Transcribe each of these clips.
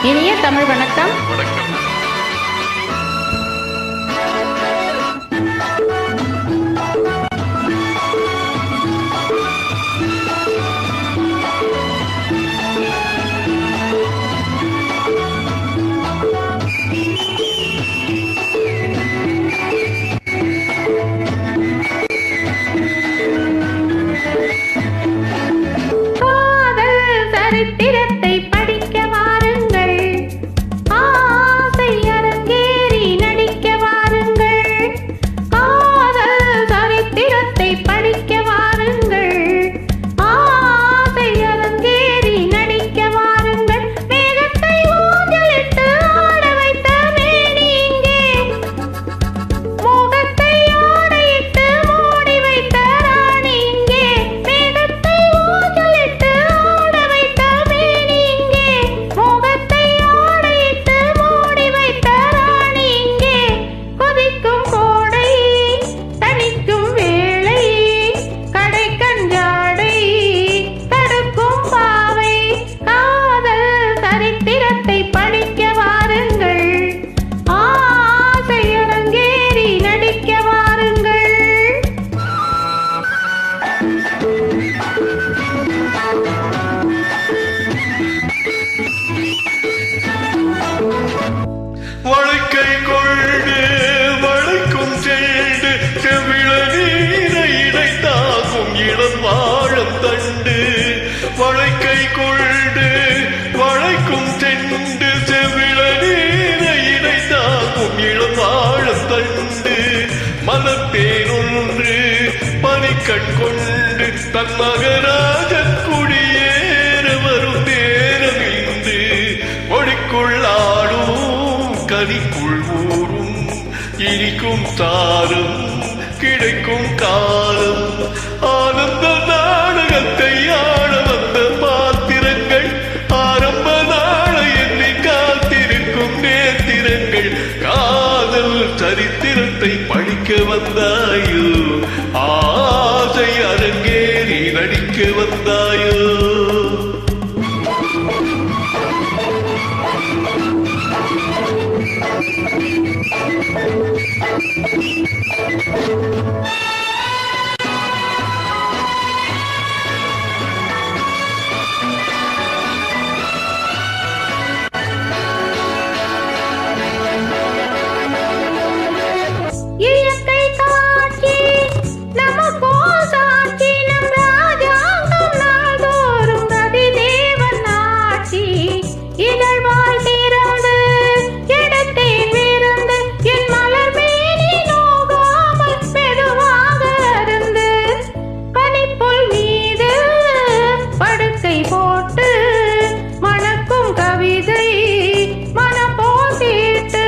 இனிய தமிழ் வணக்கம். சரித்திரத்தை படிக்க வாருங்கள், ஆசை அரங்கேறி நடிக்க வாருங்கள். காதல் சரித்திரத்தை படிக்க வாருங்கள், ஆசை அரங்கேறி நடிக்க வாருங்கள். மேகத்தை ஊஞ்சலிட்டு ஆட வைத்த மேனி இங்கே, மோகத்தை ஆடையிட்டு மூடி வைத்த ராணி இங்கே. மேகத்தை ஊஞ்சலிட்டு ஆட வைத்த மேனி இங்கே, மோகத்தை ஆடையிட்டு மூடி வைத்த ராணி இங்கே. கொதிக்கும் கோடை தணிக்கும் வேளை, கடை கஞ்சாடை தடுக்கும் பாவை. காதல் சரித்திரத்தை படிக்க வாருங்கள், ஆசை அரங்கேறி நடிக்க வாருங்கள். வழுக்கை கொண்டு வளைக்கும் செண்டு, செவிழ நீரை இடைத்தாகும் இளம் வாழம் தண்டு. வளைக்கை கொண்டு வளைக்கும் செண்டு, செவிழ நீரை இடைத்தாகும் இளம் வாழம் தண்டு. மலத்தேனொன்று பனிக்கண் கொண்டு தன் மகராஜன் குடியேற வரும் நேரமின்று, ஒடிக்குள்ளாடும் கனிக்குள் ஊறும் இனிக்கும் தாரும் கிடைக்கும் காலம். ஆனந்த நாடகத்தை ஆட வந்த பாத்திரங்கள், ஆரம்ப நாளை எண்ணி காத்திருக்கும் நேத்திரங்கள். காதல் சரித்திரத்தை படிக்க வந்தாயோ, ஆசை அரங்கேறி நடிக்க வந்தாயோ. இயற்கை காட்சி நமக்கோ சாட்சி, நம் ராஜாங்கம் நாள்தோறும் ரதிதேவன் ஆட்சி. இதழ்வாய் திறந்து எடுத்தேன் விருந்து, என் மலர் மேனி நோகாமல் மெதுவாக அருந்து. கனிப்புல் மீது படுக்கை போட்டு மணக்கும் கவிதை மனம் போல் தீட்டு.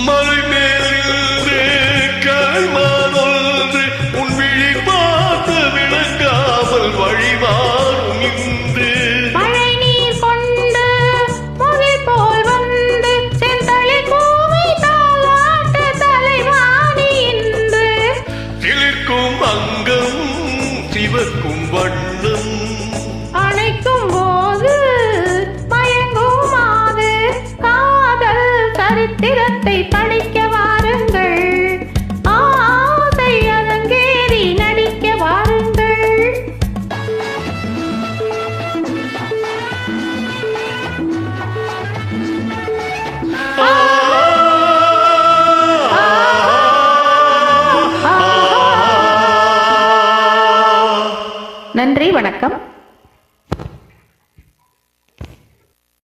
மலை மேலிருந்து கரைமானொன்று, உன் விழி பார்த்து விளங்காமல் வழிமாறும் இன்று. மழை நீர் கொண்டு முகில் போல் வந்து, செந்தளிர் பூவை தாலாட்ட தலைவாணி இன்று. சிலிர்க்கும் அங்கம் சிவக்கும் வண்ணம், அணைக்கும் போது மயங்கும் மாது. காதல் சரித்திரத்தை படிக்க வாருங்கள், ஆசை அரங்கேறி நடிக்க வாருங்கள். நன்றி, வணக்கம்.